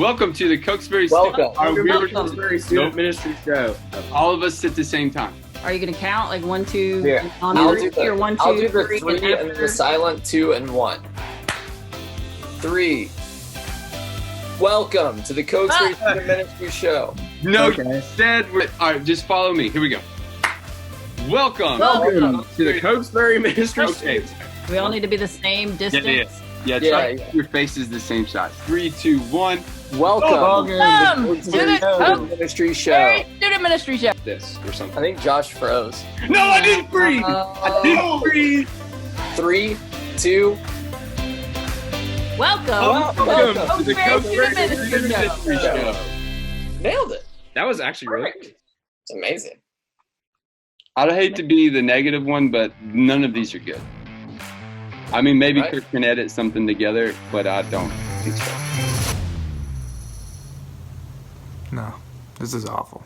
Welcome to the Cokesbury Student Ministry Show. All of us at the same time. Are you going to count like 1, 2, yeah. I'll do the 3 and then the silent 2 and 1. 3. Welcome to the Cokesbury Student Ministry Show. No, you said all right, just follow me. Here we go. Welcome to the Cokesbury Ministry Show. We all need to be the same distance. Yeah, try your faces the same size. 3, 2, 1. Welcome to the Student Ministry Show. Student Ministry Show. This or something. I think Josh froze. No, I didn't breathe. I didn't breathe. 3, 2. Welcome to the Cokesbury Student Ministry Show. Nailed it. That was actually really good. It's amazing. I'd hate to be the negative one, but none of these are good. I mean, maybe Kirk can edit something together, but I don't think so. No, this is awful.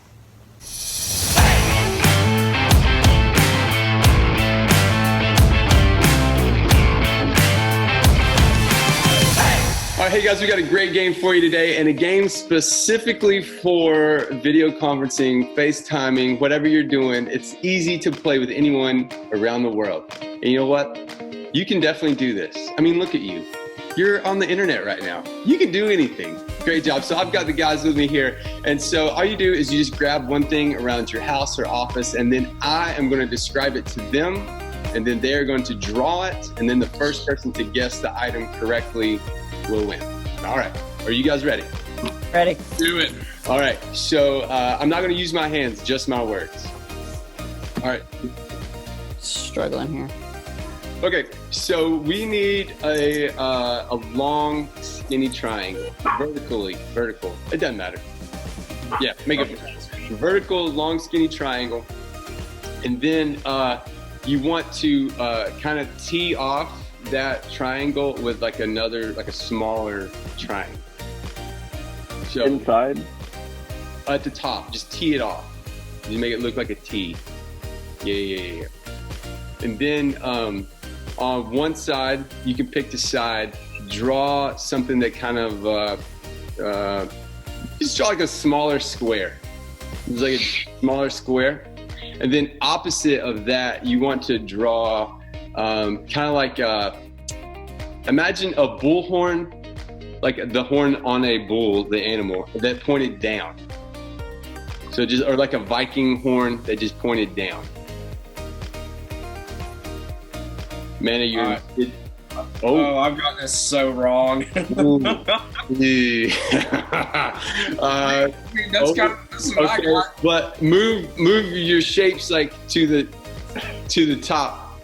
All right, hey guys, we got a great game for you today, and a game specifically for video conferencing, FaceTiming, whatever you're doing. It's easy to play with anyone around the world. And you know what? You can definitely do this. I mean, look at you. You're on the internet right now. You can do anything. Great job. So I've got the guys with me here. And so all you do is you just grab one thing around your house or office, and then I am going to describe it to them, and then they're going to draw it, and then the first person to guess the item correctly will win. All right. Are you guys ready? Ready. Do it. All right. So I'm not going to use my hands, just my words. All right. Struggling here. Okay, so we need a long, skinny triangle, vertical. It doesn't matter. Yeah, make it vertical, long, skinny triangle, and then you want to kind of tee off that triangle with like a smaller triangle. So inside, at the top, just tee it off. You make it look like a T. Yeah. And then on one side, you can pick the side, draw something that kind of, just draw like a smaller square. It's like a smaller square. And then opposite of that, you want to draw kind of like, imagine a bullhorn, like the horn on a bull, the animal, that pointed down. So or like a Viking horn that just pointed down. Man, I've gotten this so wrong. That's what I got. But move your shapes like to the top.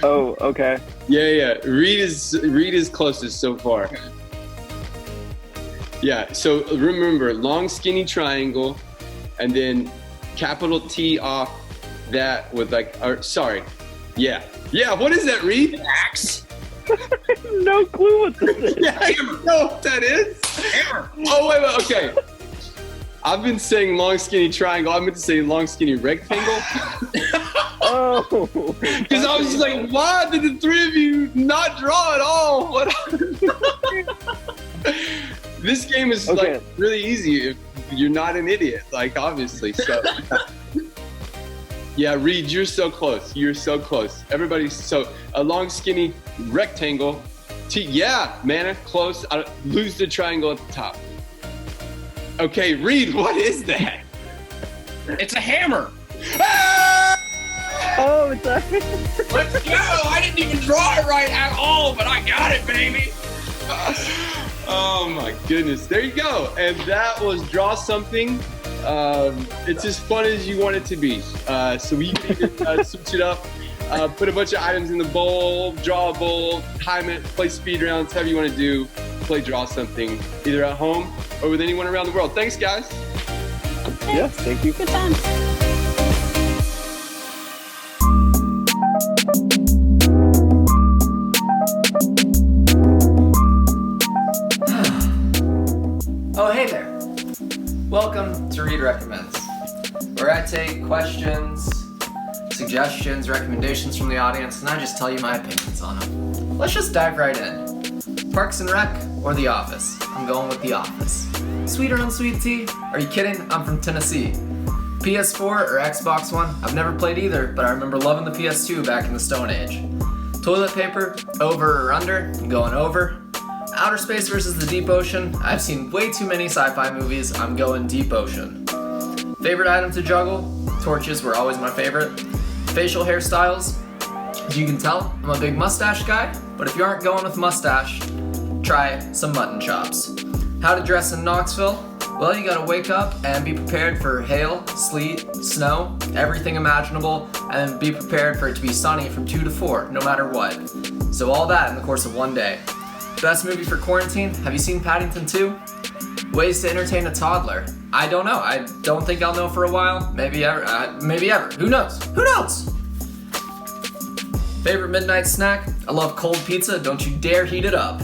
Oh, okay. Yeah. Reed is closest so far. Yeah. So remember, long skinny triangle, and then capital T off that with Yeah, what is that, Reed? Axe? No clue what this is. Yeah, I know what that is. Hammer. Oh, wait, okay. I've been saying long, skinny triangle. I meant to say long, skinny rectangle. Oh. Because I was just like, why did the three of you not draw at all? What? This game is like really easy if you're not an idiot, like obviously. So. Yeah, Reed, you're so close. You're so close. Everybody's a long, skinny rectangle. Yeah, man, close. Lose the triangle at the top. Okay, Reed, what is that? It's a hammer. Ah! Oh, it's a... Let's go. I didn't even draw it right at all, but I got it, baby. Oh my goodness. There you go. And that was Draw Something. It's as fun as you want it to be. So you can even switch it up, put a bunch of items in the bowl, draw a bowl, time it, play speed rounds, however you want to do, play Draw Something, either at home or with anyone around the world. Thanks, guys. Yeah, thank you. Good times. Oh, hey there. Welcome to Reed Recommends, where I take questions, suggestions, recommendations from the audience, and I just tell you my opinions on them. Let's just dive right in. Parks and Rec or The Office? I'm I'm going with The Office. Sweet or unsweet tea? Are you kidding? I'm from Tennessee. PS4 or Xbox One? I've never played either, but I remember loving the PS2 back in the Stone Age. Toilet paper? Over or under? I'm going over. Outer space versus the deep ocean? I've seen way too many sci-fi movies. I'm going deep ocean. Favorite item to juggle? Torches were always my favorite. Facial hairstyles? As you can tell, I'm a big mustache guy, but if you aren't going with mustache, try some mutton chops. How to dress in Knoxville? Well, you gotta wake up and be prepared for hail, sleet, snow, everything imaginable, and be prepared for it to be sunny from 2 to 4, no matter what. So all that in the course of one day. Best movie for quarantine? Have you seen Paddington 2? Ways to entertain a toddler? I don't know. I don't think I'll know for a while. Maybe ever. Maybe ever. Who knows? Who knows? Favorite midnight snack? I love cold pizza. Don't you dare heat it up.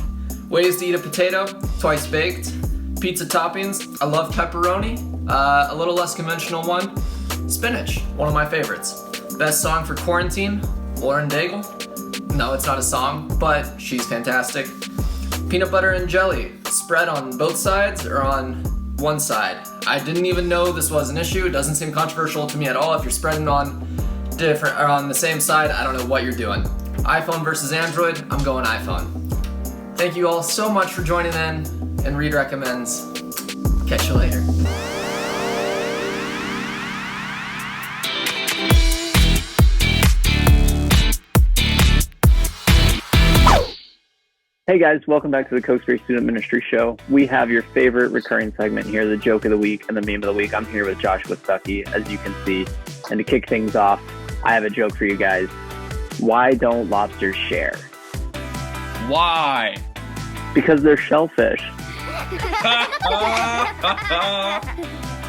Ways to eat a potato? Twice baked. Pizza toppings? I love pepperoni. A little less conventional one. Spinach. One of my favorites. Best song for quarantine? Lauren Daigle? No, it's not a song, but she's fantastic. Peanut butter and jelly. Spread on both sides or on one side? I didn't even know this was an issue. It doesn't seem controversial to me at all. If you're spreading on different or on the same side, I don't know what you're doing. iPhone versus Android, I'm going iPhone. Thank you all so much for joining in and Reed Recommends. Catch you later. Hey guys, welcome back to the Cokesbury Student Ministry Show. We have your favorite recurring segment here, the joke of the week and the meme of the week. I'm here with Joshua Stuckey, as you can see. And to kick things off, I have a joke for you guys. Why don't lobsters share? Why? Because they're shellfish.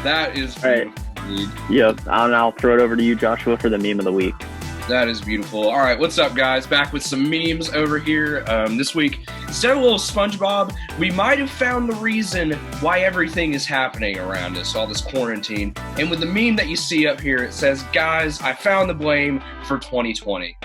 That is All right. beautiful. Yep, and I'll throw it over to you, Joshua, for the meme of the week. That is beautiful. All right, what's up, guys? Back with some memes over here. This week, instead of a little SpongeBob, we might have found the reason why everything is happening around us, all this quarantine. And with the meme that you see up here, it says, guys, I found the blame for 2020.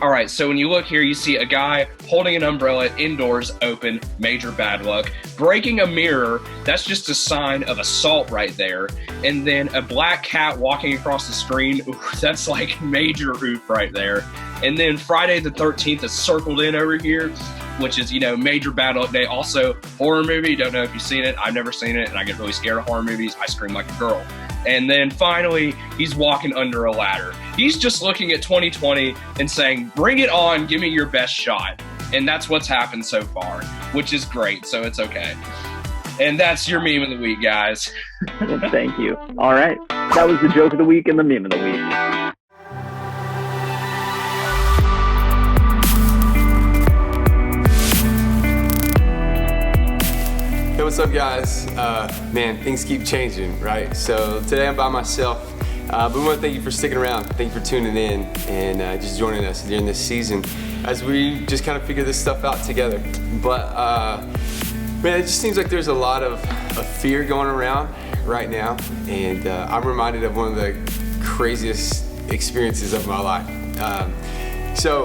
All right, so when you look here, you see a guy holding an umbrella indoors, open, major bad luck. Breaking a mirror, that's just a sign of assault right there. And then a black cat walking across the screen, ooh, that's like major oof right there. And then Friday the 13th is circled in over here, which is, major bad luck day. Also, horror movie, don't know if you've seen it. I've never seen it, and I get really scared of horror movies. I scream like a girl. And then finally, he's walking under a ladder. He's just looking at 2020 and saying, bring it on, give me your best shot. And that's what's happened so far, which is great, so it's okay. And that's your meme of the week, guys. Well, thank you. All right, that was the joke of the week and the meme of the week. Hey, what's up, guys? Man, things keep changing, right? So today I'm by myself, but we want to thank you for sticking around. Thank you for tuning in and just joining us during this season as we just kind of figure this stuff out together. But man, it just seems like there's a lot of fear going around right now, and I'm reminded of one of the craziest experiences of my life. So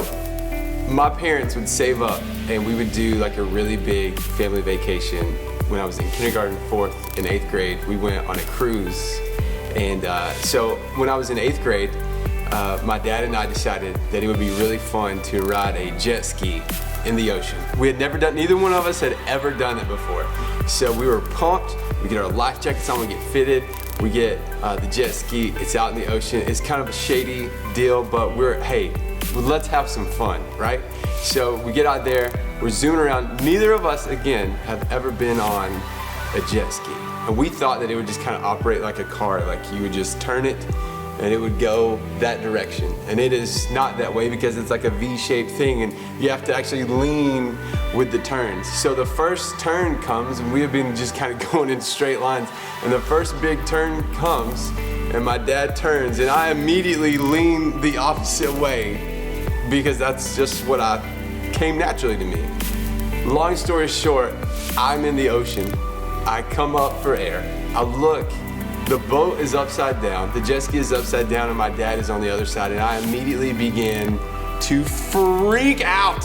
my parents would save up, and we would do like a really big family vacation. When I was in kindergarten, 4th, and 8th grade, we went on a cruise. And so when I was in 8th grade, my dad and I decided that it would be really fun to ride a jet ski in the ocean. We had never done, neither one of us had ever done it before. So we were pumped. We get our life jackets on, we get fitted, we get the jet ski, it's out in the ocean. It's kind of a shady deal, but hey, let's have some fun, right? So we get out there, we're zooming around. Neither of us, again, have ever been on a jet ski. And we thought that it would just kind of operate like a car, like you would just turn it and it would go that direction. And it is not that way because it's like a V-shaped thing and you have to actually lean with the turns. So the first turn comes and we have been just kind of going in straight lines. And the first big turn comes and my dad turns and I immediately lean the opposite way because that's just what came naturally to me. Long story short, I'm in the ocean. I come up for air. I look, the boat is upside down, the jet ski is upside down, and my dad is on the other side, and I immediately began to freak out.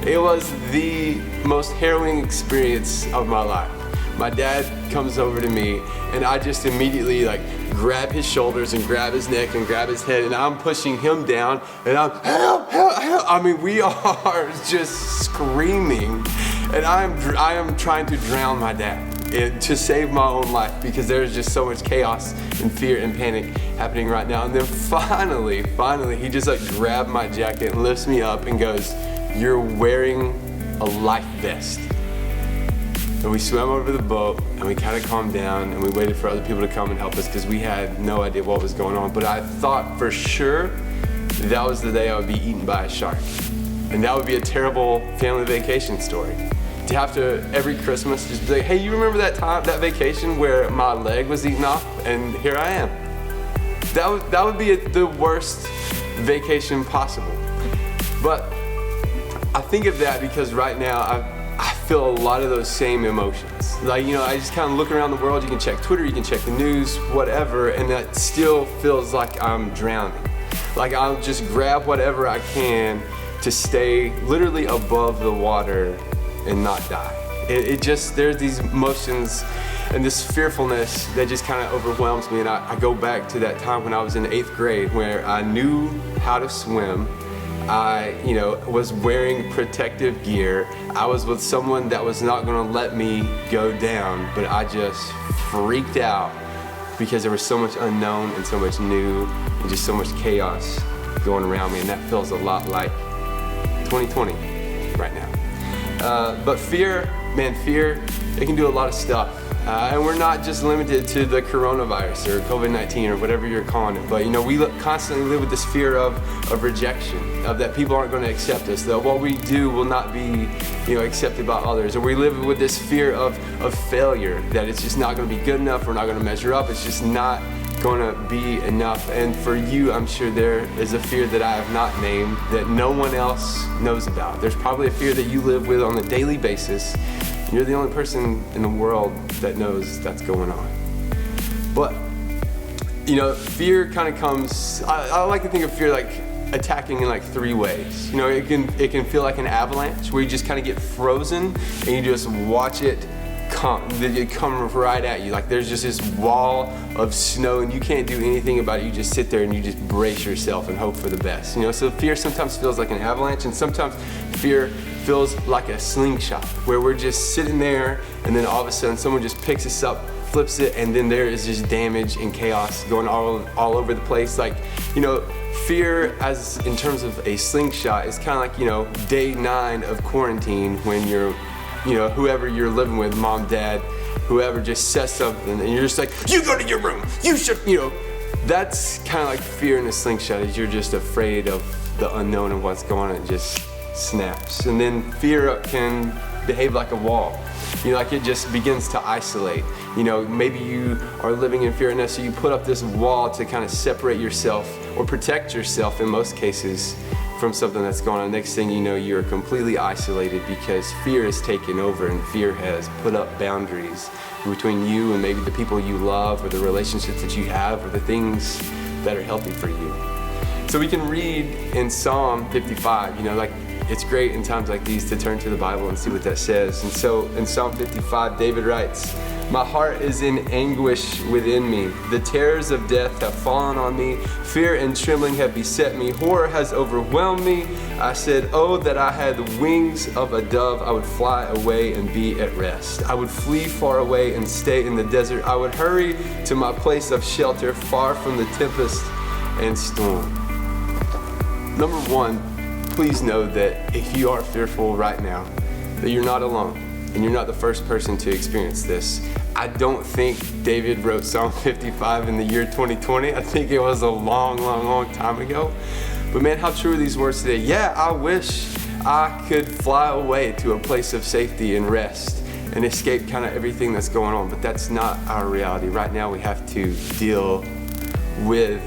It was the most harrowing experience of my life. My dad comes over to me and I just immediately like grab his shoulders and grab his neck and grab his head, and I'm pushing him down and I'm help, help, help. I mean, we are just screaming, and I am trying to drown my dad to save my own life, because there's just so much chaos and fear and panic happening right now. And then finally, he just like grabbed my jacket and lifts me up and goes, "You're wearing a life vest." And we swam over the boat and we kind of calmed down and we waited for other people to come and help us because we had no idea what was going on. But I thought for sure that was the day I would be eaten by a shark. And that would be a terrible family vacation story. To have to, every Christmas, just be like, "Hey, you remember that time, that vacation where my leg was eaten off and here I am?" That would be the worst vacation possible. But I think of that because right now I feel a lot of those same emotions. Like, you know, I just kind of look around the world. You can check Twitter, you can check the news, whatever, and that still feels like I'm drowning. Like I'll just grab whatever I can to stay literally above the water and not die. It just, there's these emotions and this fearfulness that just kind of overwhelms me. And I go back to that time when I was in 8th grade where I knew how to swim. I, was wearing protective gear. I was with someone that was not gonna let me go down, but I just freaked out because there was so much unknown and so much new and just so much chaos going around me. And that feels a lot like 2020 right now. But fear, it can do a lot of stuff. And we're not just limited to the coronavirus or COVID-19 or whatever you're calling it, but we constantly live with this fear of rejection, of that people aren't going to accept us, that what we do will not be accepted by others. Or we live with this fear of failure, that it's just not going to be good enough, we're not going to measure up, it's just not going to be enough. And for you, I'm sure there is a fear that I have not named that no one else knows about. There's probably a fear that you live with on a daily basis. You're the only person in the world that knows that's going on. But, fear kind of comes, I like to think of fear like attacking in like 3 ways. It can feel like an avalanche where you just kind of get frozen and you just watch it come right at you. Like there's just this wall of snow and you can't do anything about it. You just sit there and you just brace yourself and hope for the best. So fear sometimes feels like an avalanche, and sometimes fear feels like a slingshot where we're just sitting there and then all of a sudden someone just picks us up, flips it, and then there is just damage and chaos going all over the place. Like, fear as in terms of a slingshot is kind of like, day 9 of quarantine when you're whoever you're living with, mom, dad, whoever just says something and you're just like, "You go to your room, you should," that's kind of like fear in a slingshot, is you're just afraid of the unknown and what's going on. It just snaps. And then fear can behave like a wall. Like it just begins to isolate. Maybe you are living in fear enough so you put up this wall to kind of separate yourself or protect yourself in most cases from something that's going on. Next thing you know, you're completely isolated because fear has taken over and fear has put up boundaries between you and maybe the people you love or the relationships that you have or the things that are healthy for you. So we can read in Psalm 55, it's great in times like these to turn to the Bible and see what that says. And so in Psalm 55, David writes, "My heart is in anguish within me. The terrors of death have fallen on me. Fear and trembling have beset me. Horror has overwhelmed me. I said, oh, that I had the wings of a dove. I would fly away and be at rest. I would flee far away and stay in the desert. I would hurry to my place of shelter, far from the tempest and storm." Number 1, please know that if you are fearful right now, that you're not alone and you're not the first person to experience this. I don't think David wrote Psalm 55 in the year 2020. I think it was a long time ago. But man, how true are these words today? Yeah, I wish I could fly away to a place of safety and rest and escape kind of everything that's going on, but that's not our reality. Right now we have to deal with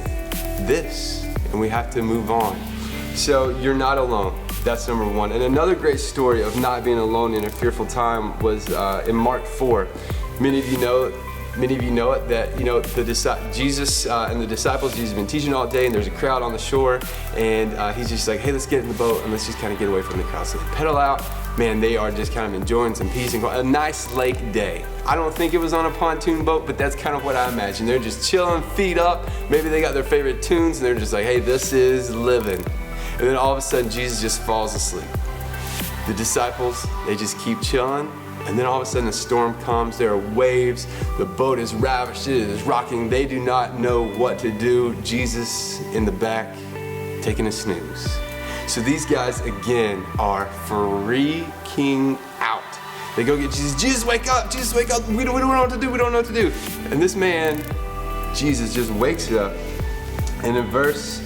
this and we have to move on. So you're not alone. That's number 1. And another great story of not being alone in a fearful time was in Mark 4. Many of you know Many of you know it, that Jesus and the disciples, Jesus has been teaching all day, and there's a crowd on the shore, and he's just like, hey, let's get in the boat and let's just kind of get away from the crowd. So they pedal out. Man, they are just kind of enjoying some peace and a nice lake day. I don't think it was on a pontoon boat, but that's kind of what I imagine. They're just chilling, feet up. Maybe they got their favorite tunes, and they're just like, hey, this is living. And then all of a sudden, Jesus just falls asleep. The disciples, they just keep chilling. And then all of a sudden a storm comes, there are waves, the boat is ravished, it is rocking, they do not know what to do. Jesus in the back, taking a snooze. So these guys, again, are freaking out. They go get Jesus. Jesus, wake up, we don't know what to do, we don't know what to do. And this man, Jesus, just wakes up, and in verse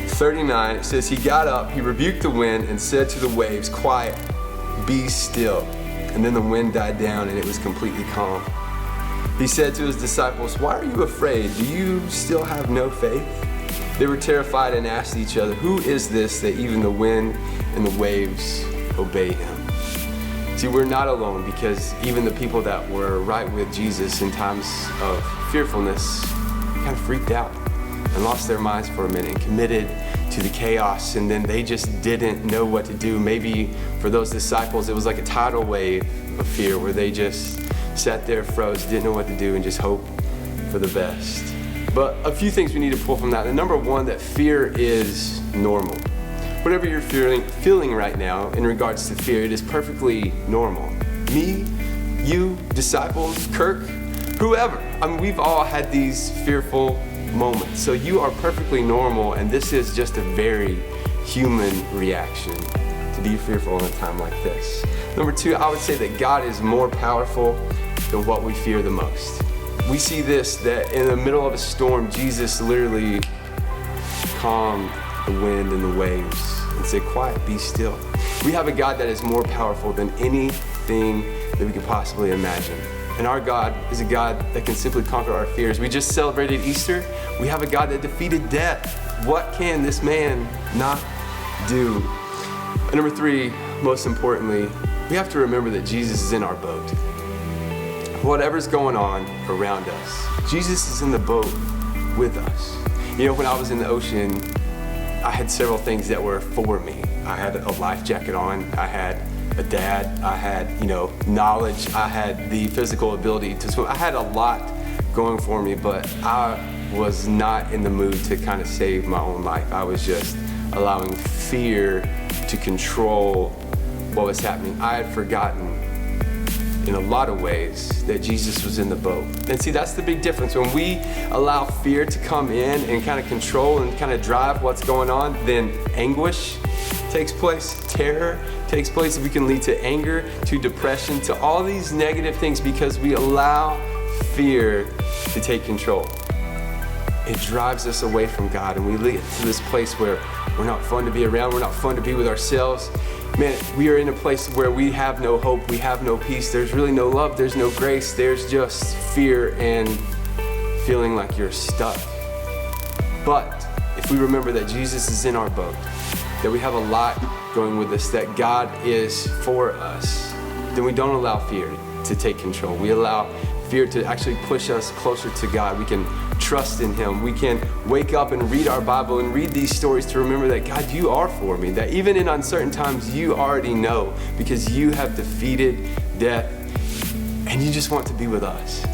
39, it says, he got up, he rebuked the wind and said to the waves, quiet, be still. And then the wind died down and it was completely calm. He said to his disciples, why are you afraid? Do you still have no faith? They were terrified and asked each other, who is this that even the wind and the waves obey him? See, we're not alone, because even the people that were right with Jesus in times of fearfulness kind of freaked out and lost their minds for a minute and committed to the chaos, and then they just didn't know what to do. Maybe for those disciples, it was like a tidal wave of fear where they just sat there, froze, didn't know what to do, and just hoped for the best. But a few things we need to pull from that. And number one, that fear is normal. Whatever you're feeling right now in regards to fear, it is perfectly normal. Me, you, disciples, Kirk, whoever. I mean, we've all had these fearful moments. So you are perfectly normal, and this is just a very human reaction to be fearful in a time like this. Number two, I would say that God is more powerful than what we fear the most. We see this, that in the middle of a storm, Jesus literally calmed the wind and the waves and said, quiet, be still. We have a God that is more powerful than anything that we could possibly imagine. And our God is a God that can simply conquer our fears. We just celebrated Easter. We have a God that defeated death. What can this man not do? And number three, most importantly, we have to remember that Jesus is in our boat. Whatever's going on around us, Jesus is in the boat with us. You know, when I was in the ocean, I had several things that were for me. I had a life jacket on, I had a dad, I had, knowledge, I had the physical ability to swim. I had a lot going for me, but I was not in the mood to kind of save my own life. I was just allowing fear to control what was happening. I had forgotten in a lot of ways that Jesus was in the boat. And see, that's the big difference. When we allow fear to come in and kind of control and kind of drive what's going on, then anguish takes place, terror takes place. We can lead to anger, to depression, to all these negative things because we allow fear to take control. It drives us away from God, and we lead to this place where we're not fun to be around, we're not fun to be with ourselves. Man, we are in a place where we have no hope, we have no peace, there's really no love, there's no grace, there's just fear and feeling like you're stuck. But if we remember that Jesus is in our boat, that we have a lot going with us, that God is for us, then we don't allow fear to take control. We allow fear to actually push us closer to God. We can trust in Him. We can wake up and read our Bible and read these stories to remember that God, you are for me, that even in uncertain times, you already know because you have defeated death and you just want to be with us.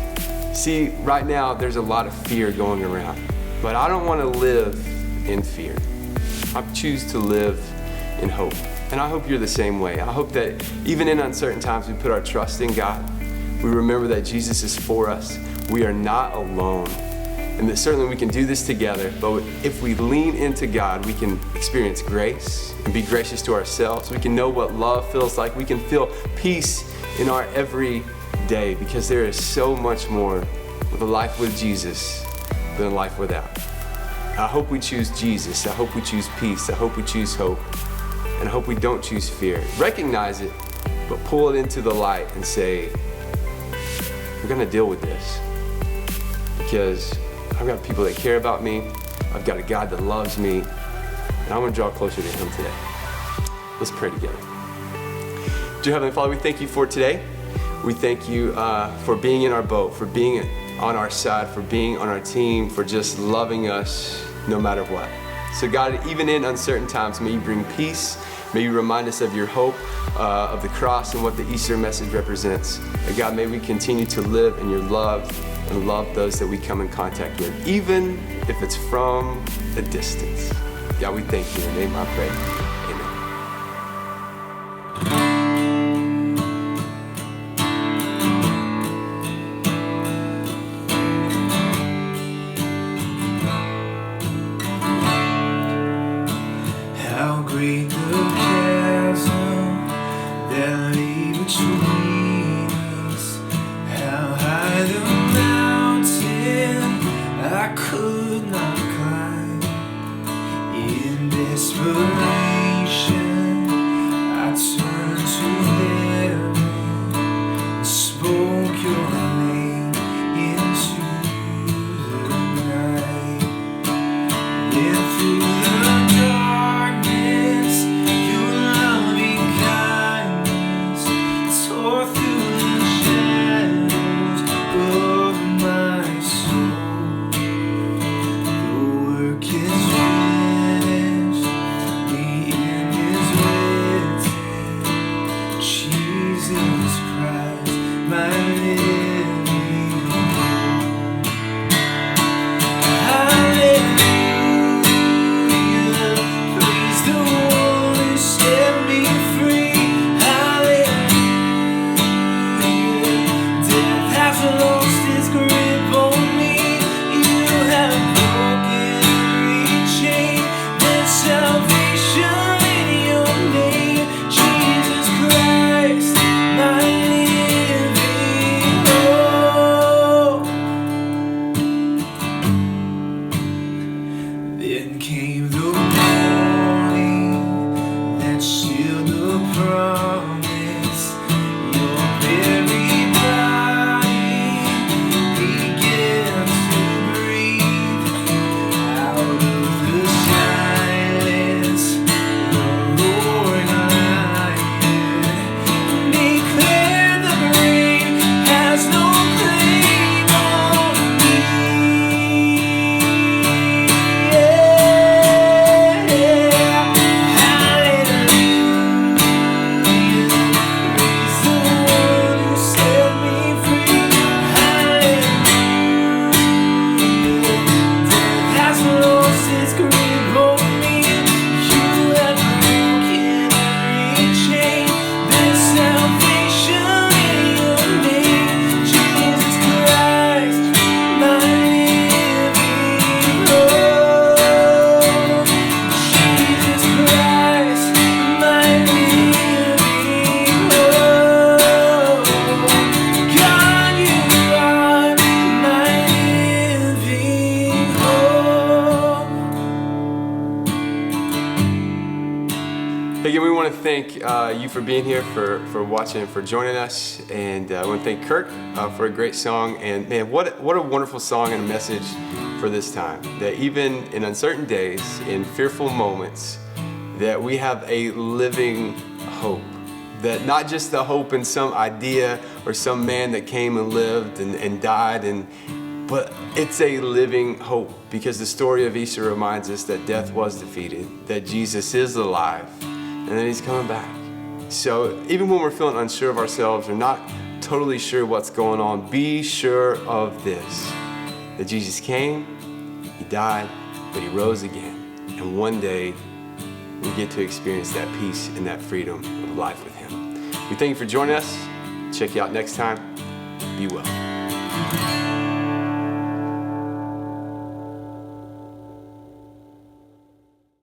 See, right now, there's a lot of fear going around, but I don't want to live in fear. I choose to live in hope. And I hope you're the same way. I hope that even in uncertain times, we put our trust in God. We remember that Jesus is for us. We are not alone. And that certainly we can do this together, but if we lean into God, we can experience grace and be gracious to ourselves. We can know what love feels like. We can feel peace in our every day because there is so much more with a life with Jesus than a life without. I hope we choose Jesus. I hope we choose peace. I hope we choose hope. And I hope we don't choose fear. Recognize it, but pull it into the light and say, we're gonna deal with this because I've got people that care about me. I've got a God that loves me, and I want to draw closer to Him today. Let's pray together. Dear Heavenly Father, we thank you for today. We thank you for being in our boat, for being on our side, for being on our team, for just loving us no matter what. So God, even in uncertain times, may you bring peace. May you remind us of your hope, of the cross and what the Easter message represents. And God, may we continue to live in your love and love those that we come in contact with, even if it's from a distance. God, we thank you. In your name I pray. How great the chasm that lay between us, how high the mountain I could not climb. In desperation I turned to heaven and spoke your name into the night. And through the darkness, your loving kindness tore through the shadows of my soul. The work is finished, the end is written. Jesus Christ, my living hope. Hallelujah, praise the one who set me free. Hallelujah, death has lost its grip on me. You have broken every chain. There's salvation in your name, Jesus Christ, my living hope. Then came the morning that sealed the promise. Your very body began to breathe. Out of the silence, the roaring lion declared the grave has no claim on me. Again, we want to thank you for being here, for watching, and for joining us. And I want to thank Kirk for a great song. And man, what a wonderful song and a message for this time. That even in uncertain days, in fearful moments, that we have a living hope. That not just the hope in some idea or some man that came and lived and died, but it's a living hope, because the story of Easter reminds us that death was defeated, that Jesus is alive, and that he's coming back. So even when we're feeling unsure of ourselves or not totally sure what's going on, be sure of this, that Jesus came, he died, but he rose again. And one day we get to experience that peace and that freedom of life with him. We thank you for joining us. Check you out next time. Be well.